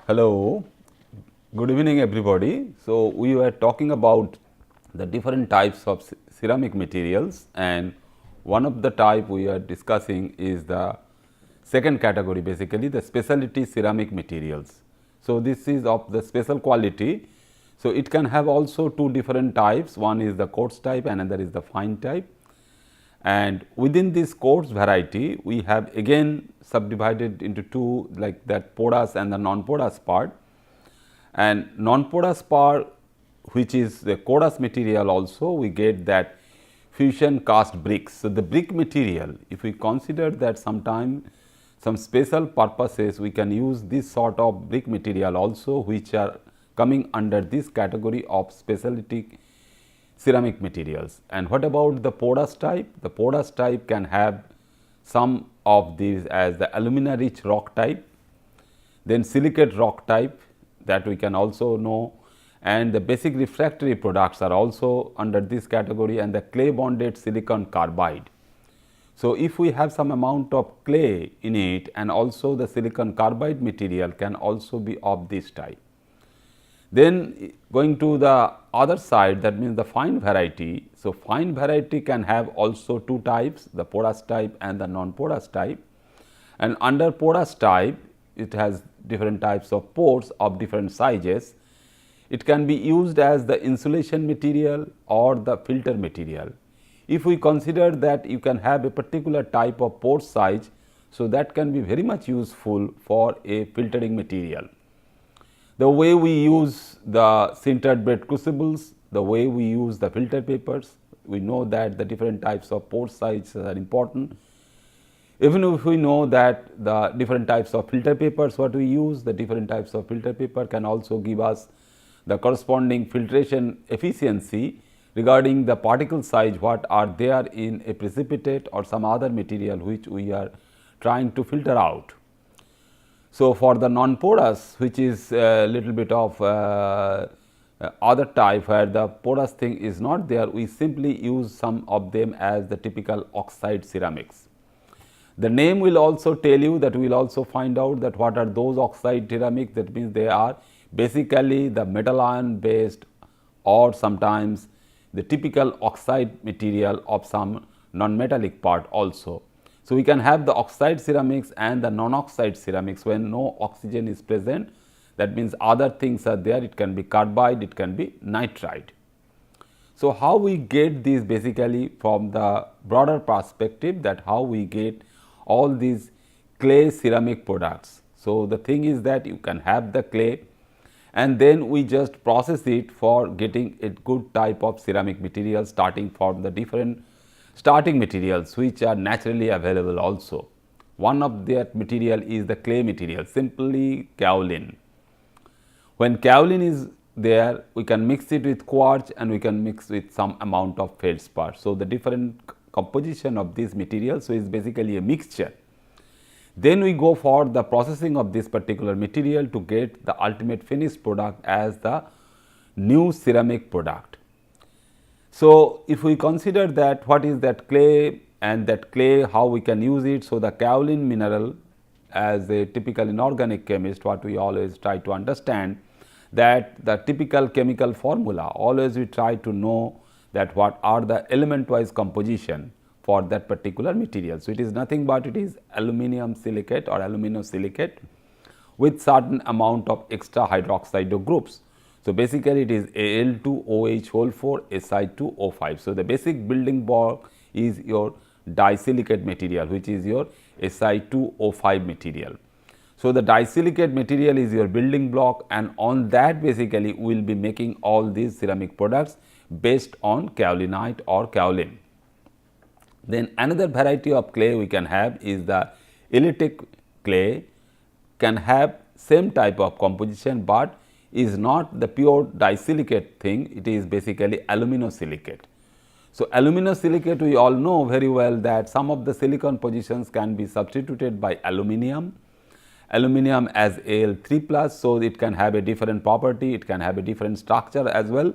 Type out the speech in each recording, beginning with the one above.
Hello, good evening everybody. So, we were talking about the different types of ceramic materials, and one of the type we are discussing is the second category, basically the specialty ceramic materials. So, this is of the special quality. So, it can have also two different types, one is the coarse type and another is the fine type. And within this coarse variety, we have again subdivided into two, like that porous and the non-porous part. And non-porous part, which is the coarse material, also we get that fusion cast bricks. So, the brick material, if we consider that sometime some special purposes we can use this sort of brick material also, which are coming under this category of specialty ceramic materials. And what about the porous type? The porous type can have some of these as the alumina rich rock type, then silicate rock type that we can also know, and the basic refractory products are also under this category, and the clay bonded silicon carbide. So, if we have some amount of clay in it, and also the silicon carbide material can also be of this type. Then going to the other side, that means the fine variety. So, fine variety can have also two types, the porous type and the non-porous type, and under porous type it has different types of pores of different sizes. It can be used as the insulation material or the filter material. If we consider that you can have a particular type of pore size, so that can be very much useful for a filtering material. The way we use the sintered bed crucibles, the way we use the filter papers, we know that the different types of pore sizes are important. Even if we know that the different types of filter papers what we use, the different types of filter paper can also give us the corresponding filtration efficiency regarding the particle size what are there in a precipitate or some other material which we are trying to filter out. So, for the non-porous, which is a little bit of other type where the porous thing is not there, we simply use some of them as the typical oxide ceramics. The name will also tell you that we will also find out that what are those oxide ceramics. That means they are basically the metal ion based or sometimes the typical oxide material of some non-metallic part also. So, we can have the oxide ceramics and the non-oxide ceramics when no oxygen is present, that means other things are there, it can be carbide, it can be nitride. So, how we get these basically from the broader perspective, that how we get all these clay ceramic products. So, the thing is that you can have the clay and then we just process it for getting a good type of ceramic material starting from the different starting materials which are naturally available also. One of that material is the clay material, simply kaolin. When kaolin is there, we can mix it with quartz and we can mix with some amount of feldspar. So, the different composition of these materials, so is basically a mixture. Then we go for the processing of this particular material to get the ultimate finished product as the new ceramic product. So, if we consider that what is that clay and that clay how we can use it. So, the kaolin mineral as a typical inorganic chemist, what we always try to understand that the typical chemical formula, always we try to know that what are the element wise composition for that particular material. So, it is nothing but it is aluminum silicate or aluminosilicate with certain amount of extra hydroxide groups. So, basically it is Al2OH whole 4 Si2O5. So, the basic building block is your disilicate material, which is your Si2O5 material. So, the disilicate material is your building block, and on that basically we will be making all these ceramic products based on kaolinite or kaolin. Then another variety of clay we can have is the electric clay, can have same type of composition, but is not the pure disilicate thing, it is basically aluminosilicate. So, aluminosilicate, we all know very well that some of the silicon positions can be substituted by aluminium as Al3 plus. So, it can have a different property, it can have a different structure as well.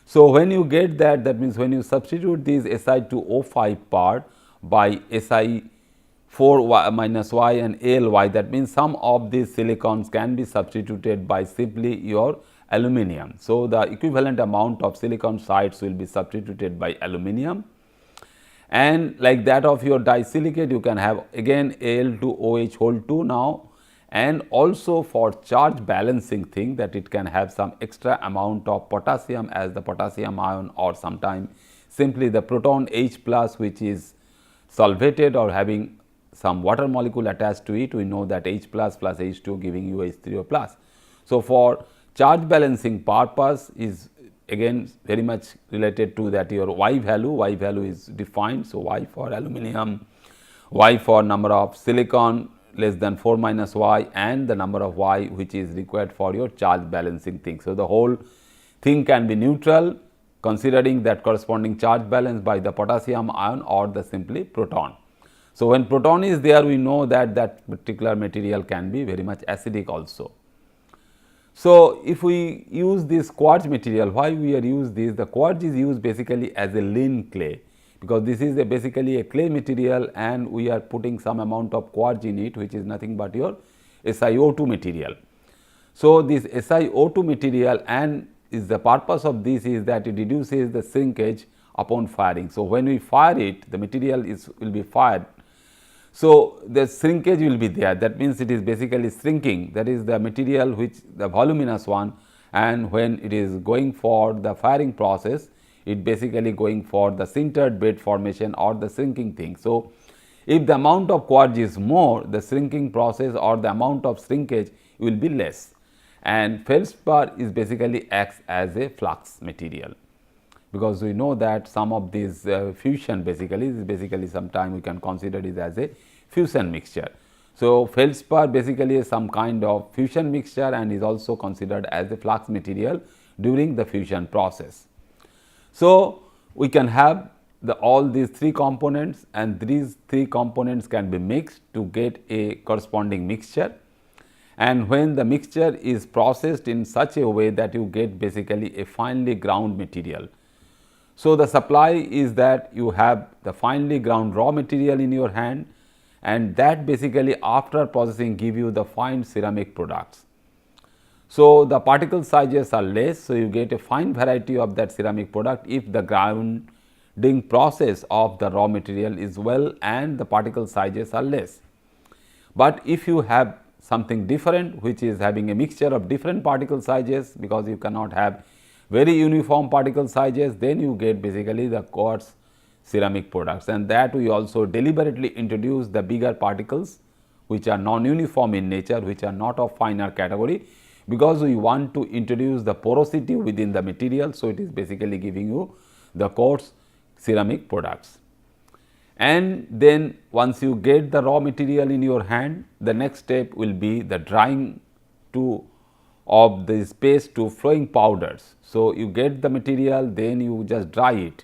So, when you get that, that means when you substitute this Si2O5 part by Si4 minus Y and Ally, that means some of these silicons can be substituted by simply your aluminium. So, the equivalent amount of silicon sites will be substituted by aluminium, and like that of your disilicate, you can have again Al2OH whole 2 now, and also for charge balancing thing, that it can have some extra amount of potassium as the potassium ion, or sometime simply the proton H plus, which is solvated or having some water molecule attached to it. We know that H plus plus H2 giving you H3O plus. So, for charge balancing purpose is again very much related to that your Y value is defined. So, Y for aluminum, Y for number of silicon less than 4 minus Y, and the number of Y which is required for your charge balancing thing. So, the whole thing can be neutral considering that corresponding charge balance by the potassium ion or the simply proton. So, when proton is there, we know that that particular material can be very much acidic also. So, if we use this quartz material, why we are use this? The quartz is used basically as a lean clay, because this is basically a clay material and we are putting some amount of quartz in it, which is nothing but your SiO2 material. So, this SiO2 material, and is the purpose of this is that it reduces the shrinkage upon firing. So, when we fire it, the material will be fired. So, the shrinkage will be there, that means it is basically shrinking, that is the material which the voluminous one, and when it is going for the firing process, it basically going for the sintered bed formation or the shrinking thing. So, if the amount of quartz is more, the shrinking process or the amount of shrinkage will be less, and feldspar is basically acts as a flux material, because we know that some of these fusion basically sometime we can consider it as a fusion mixture. So, feldspar basically is some kind of fusion mixture and is also considered as a flux material during the fusion process. So, we can have all these three components, and these three components can be mixed to get a corresponding mixture, and when the mixture is processed in such a way that you get basically a finely ground material. So, the supply is that you have the finely ground raw material in your hand, and that basically after processing give you the fine ceramic products. So, the particle sizes are less. So, you get a fine variety of that ceramic product if the grounding process of the raw material is well and the particle sizes are less. But if you have something different which is having a mixture of different particle sizes, because you cannot have very uniform particle sizes, then you get basically the quartz ceramic products, and that we also deliberately introduce the bigger particles which are non-uniform in nature, which are not of finer category, because we want to introduce the porosity within the material. So, it is basically giving you the quartz ceramic products. And then once you get the raw material in your hand, the next step will be the drying of this paste to flowing powders. So, you get the material, then you just dry it,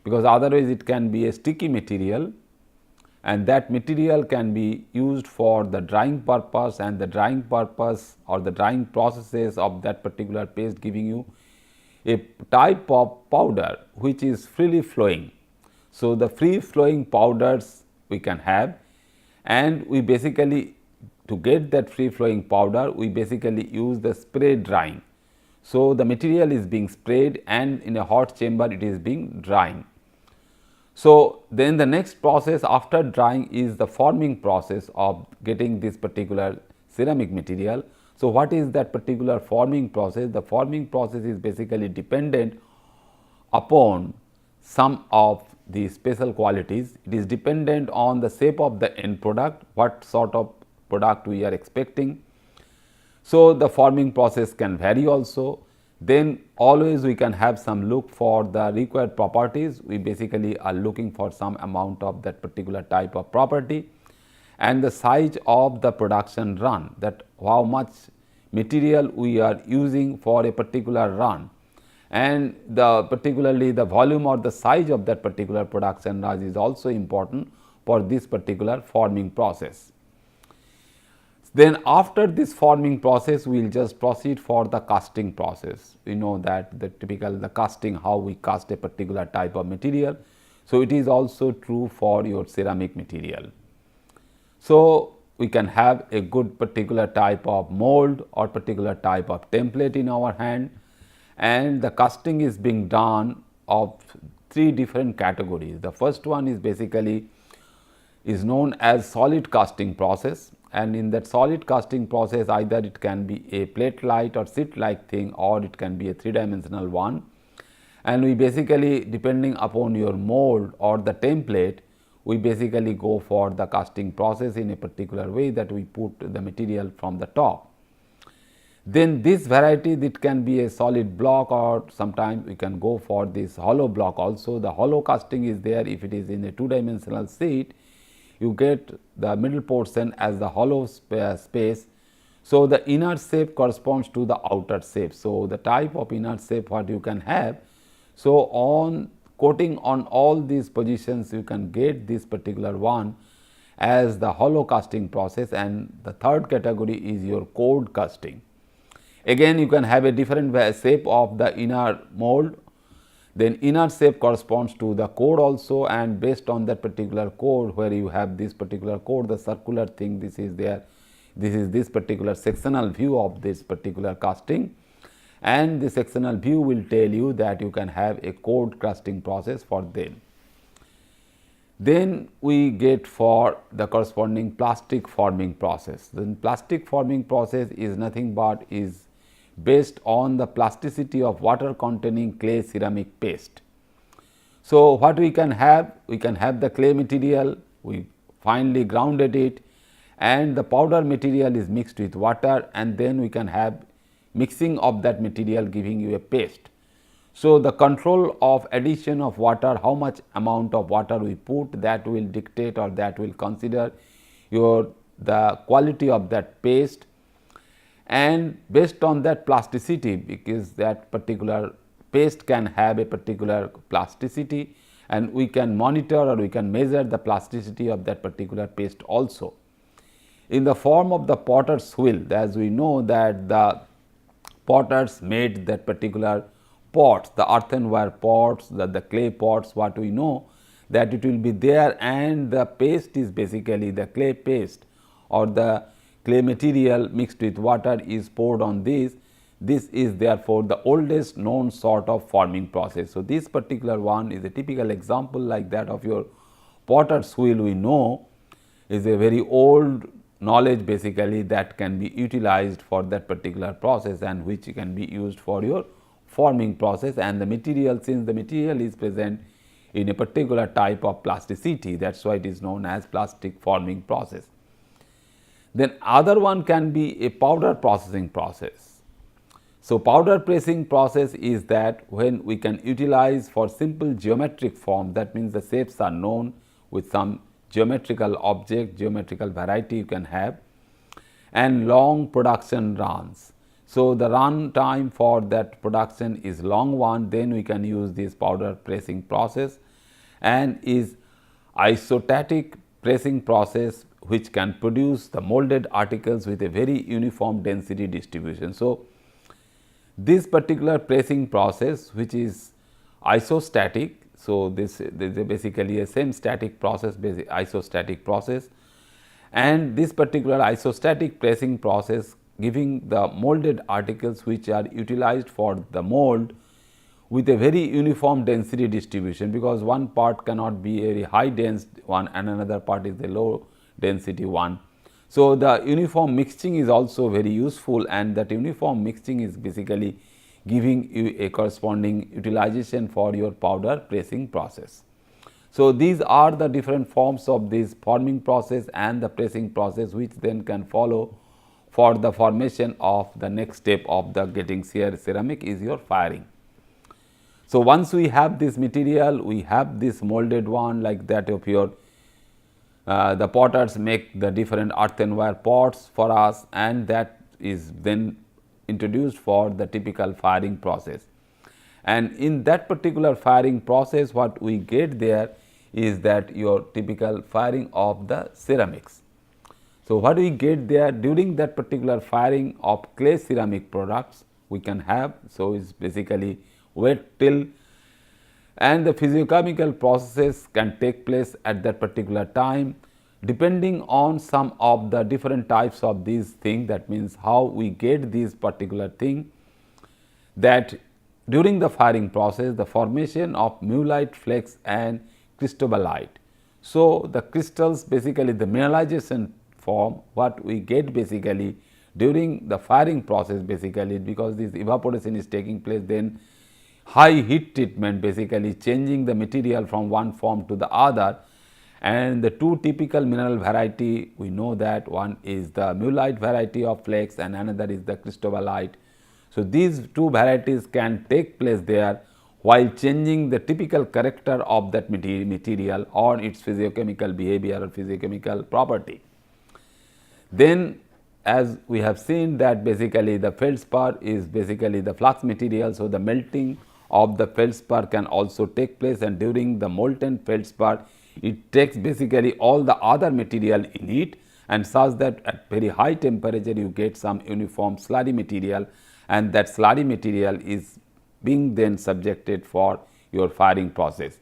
because otherwise it can be a sticky material, and that material can be used for the drying purpose, and the drying purpose or the drying processes of that particular paste giving you a type of powder which is freely flowing. So, the free flowing powders we can have, and we basically to get that free flowing powder we basically use the spray drying. So, the material is being sprayed and in a hot chamber it is being drying. So, then the next process after drying is the forming process of getting this particular ceramic material. So, what is that particular forming process? The forming process is basically dependent upon some of the special qualities. It is dependent on the shape of the end product, what sort of product we are expecting. So, the forming process can vary also. Then always we can have some look for the required properties. We basically are looking for some amount of that particular type of property, and the size of the production run, that how much material we are using for a particular run, and particularly the volume or the size of that particular production raj is also important for this particular forming process. Then after this forming process, we will just proceed for the casting process. We know that the casting, how we cast a particular type of material. So, it is also true for your ceramic material. So, we can have a good particular type of mold or particular type of template in our hand, and the casting is being done of 3 different categories. The first one is basically is known as solid casting process, and in that solid casting process either it can be a plate like or sheet like thing, or it can be a 3-dimensional one, and we basically, depending upon your mold or the template, we basically go for the casting process in a particular way that we put the material from the top. Then this variety, that can be a solid block, or sometimes we can go for this hollow block also. The hollow casting is there. If it is in a 2-dimensional sheet, you get the middle portion as the hollow space. So, the inner shape corresponds to the outer shape. So, the type of inner shape what you can have. So, on coating on all these positions, you can get this particular one as the hollow casting process, and the third category is your cored casting. Again, you can have a different shape of the inner mold, then inner shape corresponds to the core also, and based on that particular core, where you have this particular core, the circular thing, this is there, this is this particular sectional view of this particular casting, and the sectional view will tell you that you can have a cored casting process for them. Then we get for the corresponding plastic forming process. Then plastic forming process is nothing but is based on the plasticity of water containing clay ceramic paste. So, what we can have? We can have the clay material, we finely grounded it, and the powder material is mixed with water, and then we can have mixing of that material giving you a paste. So, the control of addition of water, how much amount of water we put, that will dictate or that will consider the quality of that paste, and based on that plasticity, because that particular paste can have a particular plasticity, and we can monitor or we can measure the plasticity of that particular paste also. In the form of the potter's wheel, as we know that the potters made that particular pots, the earthenware pots, the clay pots, what we know that it will be there, and the paste is basically the clay paste or the clay material mixed with water is poured on this. This is therefore the oldest known sort of forming process. So, this particular one is a typical example like that of your potter's wheel. We know is a very old knowledge basically that can be utilized for that particular process, and which can be used for your forming process, and the material, since the material is present in a particular type of plasticity, that is why it is known as plastic forming process. Then other one can be a powder processing process. So, powder pressing process is that when we can utilize for simple geometric form, that means the shapes are known with some geometrical object, geometrical variety you can have, and long production runs. So, the run time for that production is long one, then we can use this powder pressing process, and is isostatic pressing process, which can produce the molded articles with a very uniform density distribution. So, this particular pressing process, which is isostatic. So, this is basically a same static process, isostatic process, and this particular isostatic pressing process giving the molded articles which are utilized for the mold with a very uniform density distribution, because one part cannot be a very high dense one and another part is the low density one. So, the uniform mixing is also very useful, and that uniform mixing is basically giving you a corresponding utilization for your powder pressing process. So, these are the different forms of this forming process and the pressing process, which then can follow for the formation of the next step of the getting ceramic is your firing. So, once we have this material, we have this molded one like that of your the potters make the different earthenware pots for us, and that is then introduced for the typical firing process. and in that particular firing process what we get there is that your typical firing of the ceramics. So, what we get there during that particular firing of clay ceramic products we can have. So, is basically wet till, and the physiochemical processes can take place at that particular time depending on some of the different types of these things. That means, how we get these particular thing, that during the firing process the formation of mullite flakes and cristobalite. So, the crystals basically the mineralization form what we get basically during the firing process basically, because this evaporation is taking place, then high heat treatment basically changing the material from one form to the other, and the two typical mineral variety we know that one is the mullite variety of flakes and another is the cristobalite. So, these two varieties can take place there while changing the typical character of that material or its physiochemical behavior or physiochemical property. Then as we have seen that basically the feldspar is basically the flux material. So, the melting of the feldspar can also take place, and during the molten feldspar it takes basically all the other material in it, and such that at very high temperature you get some uniform slurry material, and that slurry material is being then subjected for your firing process.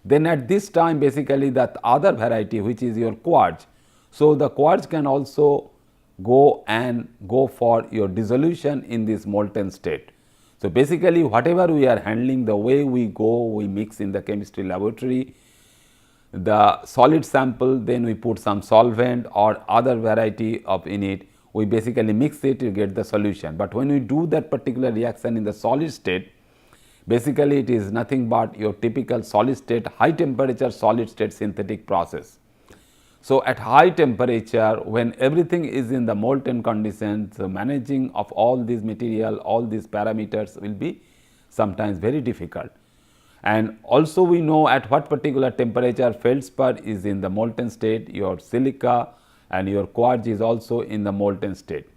Then at this time basically that other variety which is your quartz. So, the quartz can also go for your dissolution in this molten state. So, basically whatever we are handling, the way we mix in the chemistry laboratory the solid sample, then we put some solvent or other variety of in it, we basically mix it to get the solution. But when we do that particular reaction in the solid state, basically it is nothing but your typical solid state high temperature solid state synthetic process. So, at high temperature when everything is in the molten condition, the managing of all these material, all these parameters will be sometimes very difficult. And also we know at what particular temperature feldspar is in the molten state, your silica and your quartz is also in the molten state.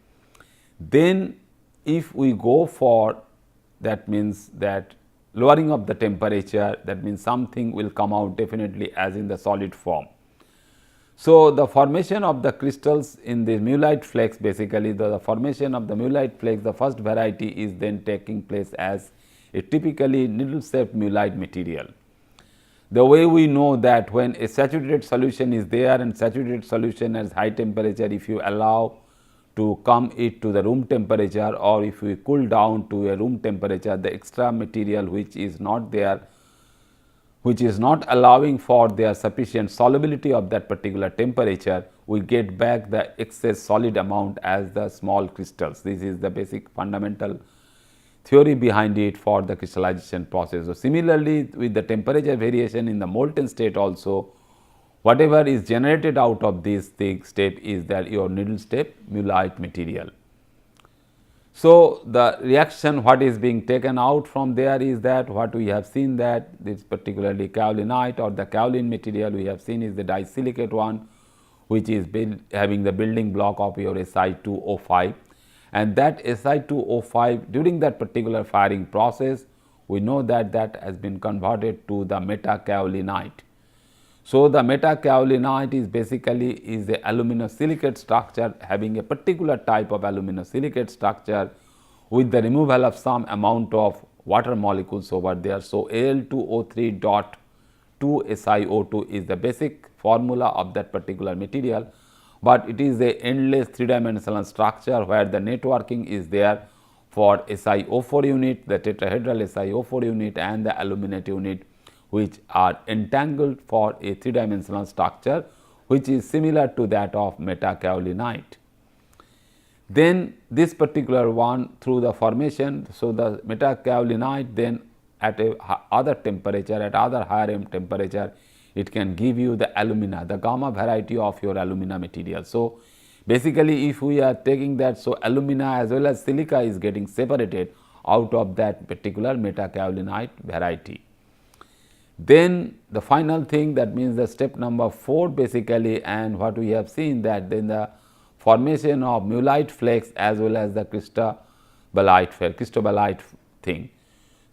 Then if we go for, that means that lowering of the temperature, that means something will come out definitely as in the solid form. So, the formation of the crystals in the mullite flakes, basically the formation of the mullite flakes, the first variety is then taking place as a typically needle shaped mullite material. The way we know that when a saturated solution is there and saturated solution has high temperature, if you allow to come it to the room temperature or if we cool down to a room temperature, the extra material which is not there, which is not allowing for their sufficient solubility of that particular temperature, we get back the excess solid amount as the small crystals. This is the basic fundamental theory behind it for the crystallization process. So, similarly with the temperature variation in the molten state also, whatever is generated out of this step is that your needle step mullite material. So, the reaction what is being taken out from there is that what we have seen that this particularly kaolinite or the kaolin material we have seen is the disilicate one, which is having the building block of your Si2O5, and that Si2O5 during that particular firing process we know that that has been converted to the metakaolinite. So, the metakaolinite is basically is a aluminosilicate structure having a particular type of aluminosilicate structure with the removal of some amount of water molecules over there. So, Al2O3 dot 2 SiO2 is the basic formula of that particular material, but it is a endless three-dimensional structure where the networking is there for SiO4 unit, the tetrahedral SiO4 unit and the aluminate unit, which are entangled for a three-dimensional structure which is similar to that of metakaolinite. Then this particular one through the formation, so the metakaolinite then at a other temperature, at other higher temperature, it can give you the alumina, the gamma variety of your alumina material. So, basically if we are taking that, so alumina as well as silica is getting separated out of that particular metakaolinite variety. Then the final thing, that means the step number 4 basically, and what we have seen that then the formation of mullite flakes as well as the cristobalite thing.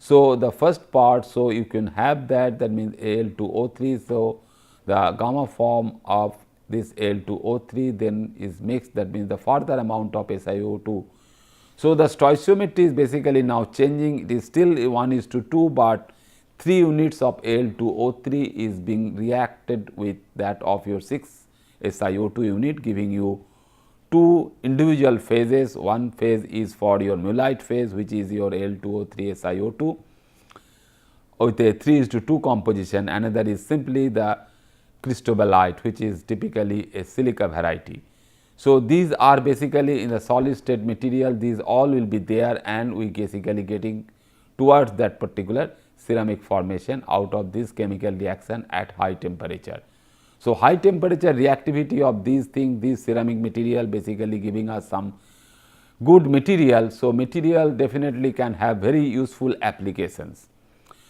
So, the first part, so you can have that means Al2O3. So, the gamma form of this Al2O3 then is mixed, that means the further amount of SiO2. So, the stoichiometry is basically now changing, it is still 1:2, but 3 units of Al2O3 is being reacted with that of your 6 SiO2 unit, giving you 2 individual phases. One phase is for your mullite phase, which is your Al2O3 SiO2 with a 3:2 composition. Another is simply the cristobalite, which is typically a silica variety. So, these are basically in the solid state material, these all will be there, and we basically getting towards that particular ceramic formation out of this chemical reaction at high temperature. So, high temperature reactivity of these things, this ceramic material basically giving us some good material. So, material definitely can have very useful applications.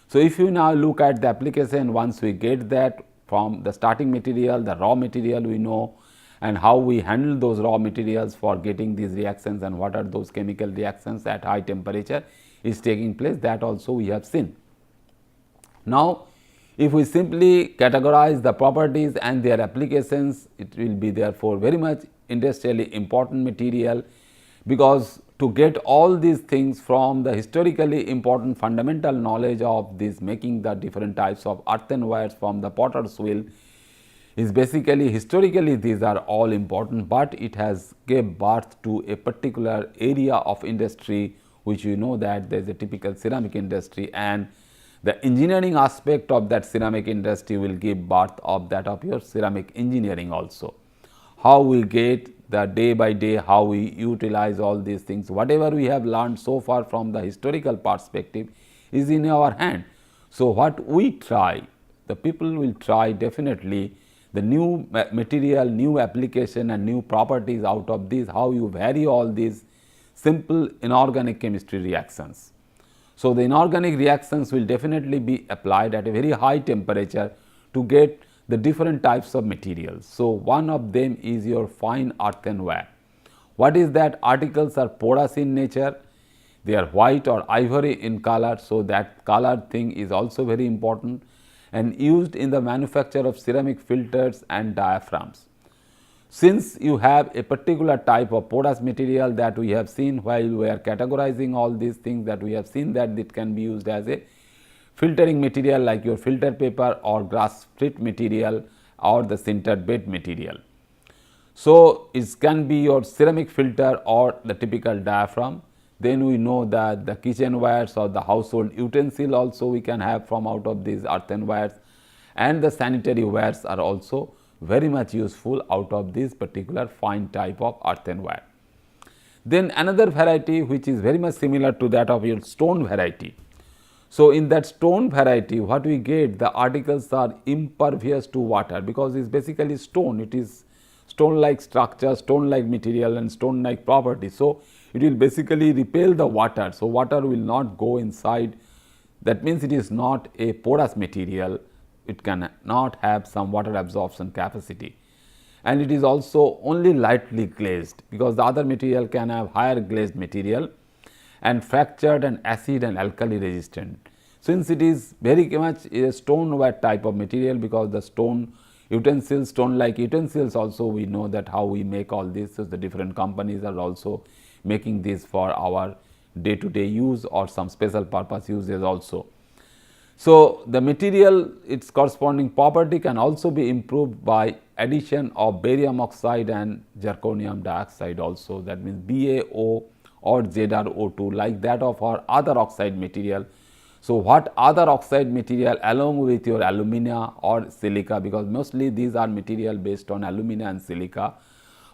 So, if you now look at the application, once we get that from the starting material, the raw material we know, and how we handle those raw materials for getting these reactions and what are those chemical reactions at high temperature is taking place, that also we have seen. Now, if we simply categorize the properties and their applications, it will be therefore very much industrially important material, because to get all these things from the historically important fundamental knowledge of this making the different types of earthenwares from the potter's wheel is basically historically these are all important, but it has gave birth to a particular area of industry, which you know that there is a typical ceramic industry, and the engineering aspect of that ceramic industry will give birth of that of your ceramic engineering also. How we get the day by day, how we utilize all these things, whatever we have learned so far from the historical perspective is in our hand. So, what we try, the people will try definitely the new material, new application and new properties out of this, how you vary all these simple inorganic chemistry reactions. So, the inorganic reactions will definitely be applied at a very high temperature to get the different types of materials. So, one of them is your fine earthenware. What is that? Articles are porous in nature, they are white or ivory in color. So, that color thing is also very important and used in the manufacture of ceramic filters and diaphragms. Since you have a particular type of porous material that we have seen while we are categorizing all these things, that we have seen that it can be used as a filtering material like your filter paper or glass strip material or the sintered bed material. So, it can be your ceramic filter or the typical diaphragm. Then we know that the kitchenwares or the household utensil also we can have from out of these earthenwares, and the sanitary wares are also very much useful out of this particular fine type of earthenware. Then another variety which is very much similar to that of your stone variety. So, in that stone variety, what we get, the articles are impervious to water, because it is basically stone, it is stone like structure, stone like material and stone like property. So, it will basically repel the water. So, water will not go inside, that means it is not a porous material, it cannot have some water absorption capacity, and it is also only lightly glazed, because the other material can have higher glazed material and fractured and acid and alkali resistant. Since it is very much a stoneware type of material, because the stone utensils, stone like utensils also we know that how we make all this. So, the different companies are also making this for our day to day use or some special purpose uses also. So, the material, its corresponding property can also be improved by addition of barium oxide and zirconium dioxide also, that means BaO or ZrO2 like that of our other oxide material. So, what other oxide material along with your alumina or silica, because mostly these are material based on alumina and silica,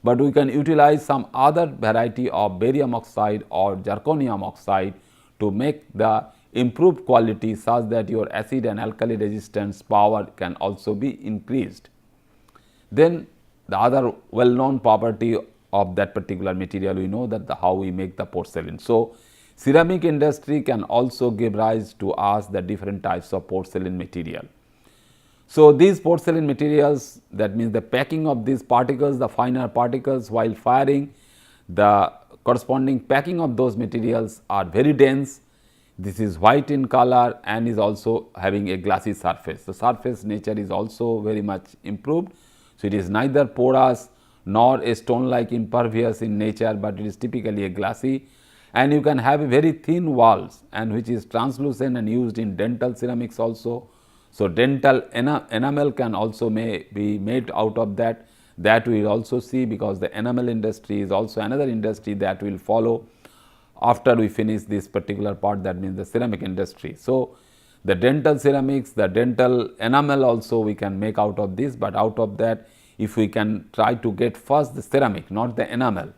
but we can utilize some other variety of barium oxide or zirconium oxide to make the improved quality such that your acid and alkali resistance power can also be increased. Then the other well known property of that particular material, we know that how we make the porcelain. So, ceramic industry can also give rise to us the different types of porcelain material. So, these porcelain materials, that means the packing of these particles, the finer particles while firing, the corresponding packing of those materials are very dense. This is white in color and is also having a glassy surface. The surface nature is also very much improved. So, it is neither porous nor a stone like impervious in nature, but it is typically a glassy, and you can have a very thin walls and which is translucent and used in dental ceramics also. So, dental enamel can also may be made out of that we will also see, because the enamel industry is also another industry that will follow after we finish this particular part, that means the ceramic industry. So, the dental ceramics, the dental enamel also we can make out of this, but out of that if we can try to get first the ceramic, not the enamel.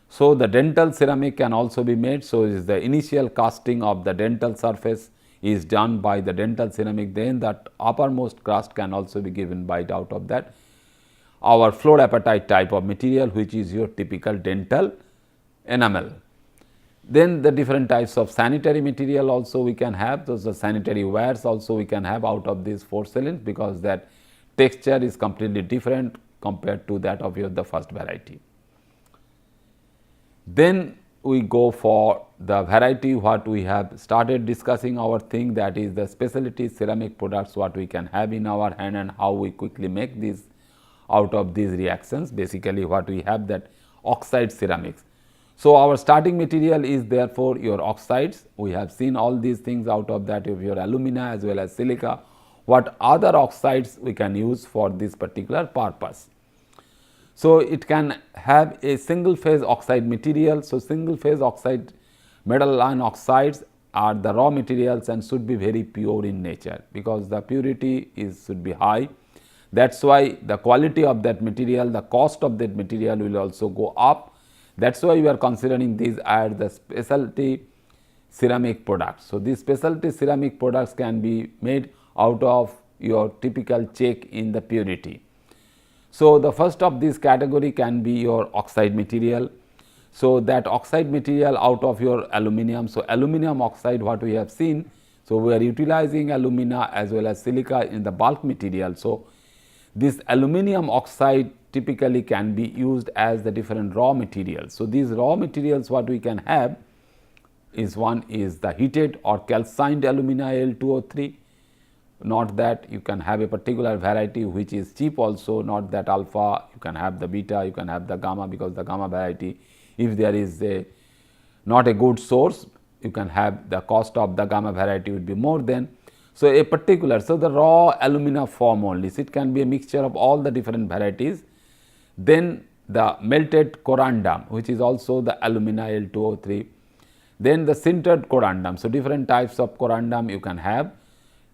So, the dental ceramic can also be made. So, is the initial casting of the dental surface is done by the dental ceramic, then that uppermost crust can also be given by out of that our fluorapatite type of material, which is your typical dental enamel. Then the different types of sanitary material also we can have, those are sanitary wares also we can have out of these porcelain, because that texture is completely different compared to that of the first variety. Then we go for the variety what we have started discussing our thing, that is the specialty ceramic products what we can have in our hand and how we quickly make these out of these reactions. Basically what we have, that oxide ceramics. So, our starting material is therefore your oxides. We have seen all these things out of that of your alumina as well as silica. What other oxides we can use for this particular purpose? So, it can have a single phase oxide material. So, single phase oxide metal ion oxides are the raw materials and should be very pure in nature, because the purity should be high. That is why the quality of that material, the cost of that material will also go up. That is why we are considering these as the specialty ceramic products. So, these specialty ceramic products can be made out of your typical check in the purity. So, the first of this category can be your oxide material. So, that oxide material out of your aluminum. So, aluminum oxide what we have seen. So, we are utilizing alumina as well as silica in the bulk material. So, this aluminum oxide typically can be used as the different raw materials. So, these raw materials what we can have is, one is the heated or calcined alumina Al2O3, not that you can have a particular variety which is cheap also, not that alpha, you can have the beta, you can have the gamma, because the gamma variety, if there is not a good source, you can have the cost of the gamma variety would be more than. So, a particular, so the raw alumina form only, so it can be a mixture of all the different varieties. Then the melted corundum, which is also the alumina Al2O3, then the sintered corundum. So, different types of corundum you can have.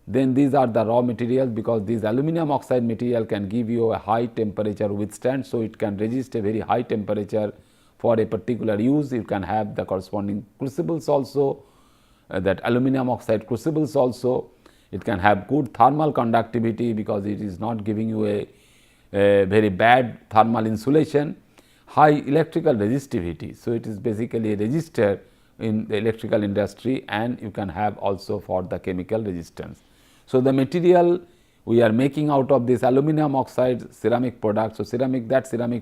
Then these are the raw materials, because this aluminum oxide material can give you a high temperature withstand. So, it can resist a very high temperature for a particular use. You can have the corresponding crucibles also, that aluminum oxide crucibles also. It can have good thermal conductivity, because it is not giving you a very bad thermal insulation, high electrical resistivity. So, it is basically a resistor in the electrical industry, and you can have also for the chemical resistance. So, the material we are making out of this aluminum oxide ceramic products. So, ceramic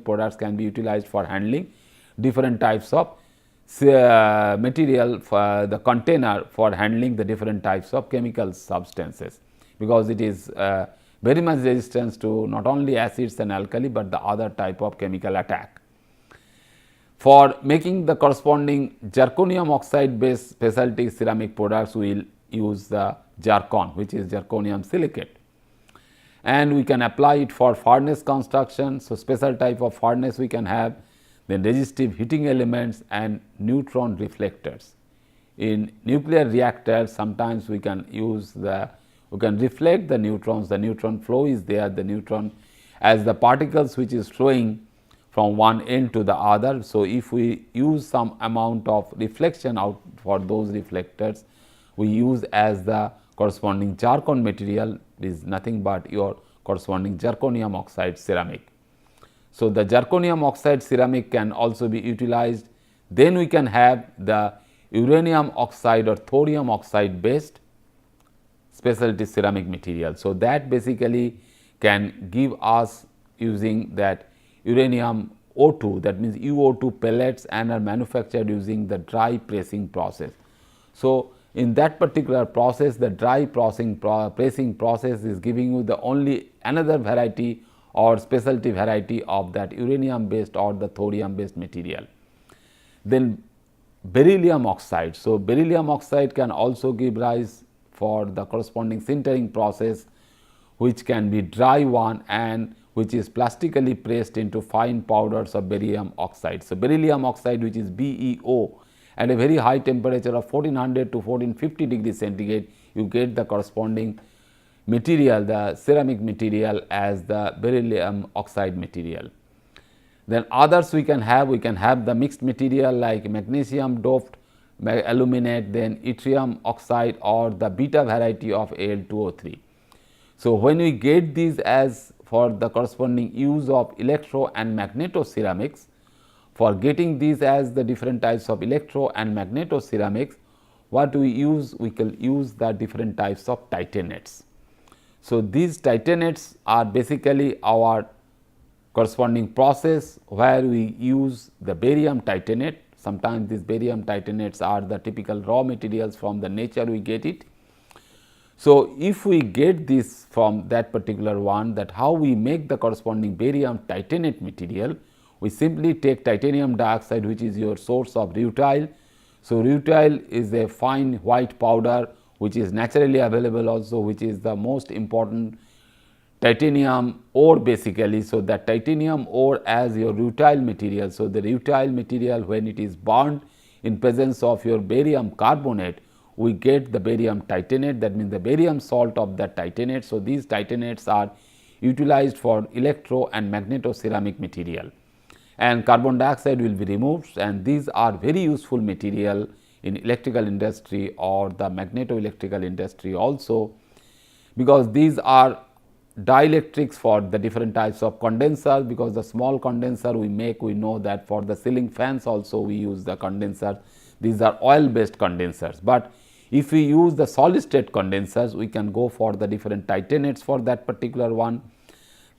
products can be utilized for handling different types of material, for the container for handling the different types of chemical substances, because it is very much resistance to not only acids and alkali, but the other type of chemical attack. For making the corresponding zirconium oxide based specialty ceramic products, we will use the zircon, which is zirconium silicate, and we can apply it for furnace construction. So, special type of furnace we can have, then resistive heating elements and neutron reflectors. In nuclear reactors, sometimes we can use we can reflect the neutrons, the neutron flow is there, the neutron as the particles which is flowing from one end to the other. So, if we use some amount of reflection out for those reflectors, we use as the corresponding zircon material is nothing but your corresponding zirconium oxide ceramic. So, the zirconium oxide ceramic can also be utilized. Then we can have the uranium oxide or thorium oxide based specialty ceramic material. So, that basically can give us using that uranium O2, that means UO2 pellets, and are manufactured using the dry pressing process. So, In that particular process, the dry pressing process is giving you the only another variety or specialty variety of that uranium based or the thorium based material. Then beryllium oxide. So, beryllium oxide can also give rise for the corresponding sintering process, which can be dry one and which is plastically pressed into fine powders of beryllium oxide. So, beryllium oxide, which is BeO, at a very high temperature of 1400 to 1450 degrees centigrade, you get the corresponding material, the ceramic material as the beryllium oxide material. Then others we can have the mixed material like magnesium doped aluminate, then yttrium oxide or the beta variety of Al2O3. So, when we get these as for the corresponding use of electro and magnetoceramics, for getting these as the different types of electro and magnetoceramics, what we use? We can use the different types of titanates. So, these titanates are basically our corresponding process where we use the barium titanate. Sometimes these barium titanates are the typical raw materials from the nature we get it. So, if we get this from that particular one, that how we make the corresponding barium titanate material, we simply take titanium dioxide, which is your source of rutile. So, rutile is a fine white powder which is naturally available also, which is the most important titanium ore basically. So, that titanium ore as your rutile material. So, the rutile material when it is burned in presence of your barium carbonate, we get the barium titanate, that means the barium salt of that titanate. So, these titanates are utilized for electro and magnetoceramic material, and carbon dioxide will be removed, and these are very useful material in electrical industry or the magneto-electrical industry also, because these are dielectrics for the different types of condensers, because the small condenser we make, we know that for the ceiling fans also we use the condensers. These are oil based condensers, but if we use the solid state condensers, we can go for the different titanates for that particular one.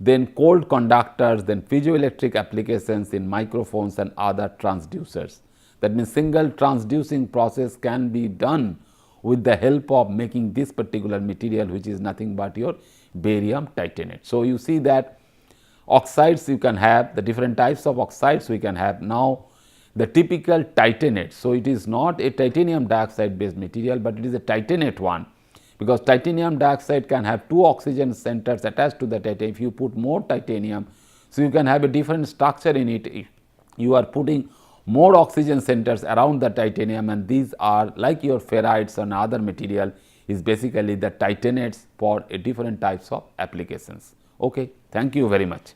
Then cold conductors, then piezoelectric applications in microphones and other transducers. That means, single transducing process can be done with the help of making this particular material, which is nothing but your barium titanate. So, you see that oxides you can have, the different types of oxides we can have. Now, the typical titanate. So, it is not a titanium dioxide based material, but it is a titanate one, because titanium dioxide can have two oxygen centers attached to the titanium. If you put more titanium, so you can have a different structure in it. You are putting more oxygen centers around the titanium, and these are like your ferrites and other material is basically the titanates for a different types of applications. Okay. Thank you very much.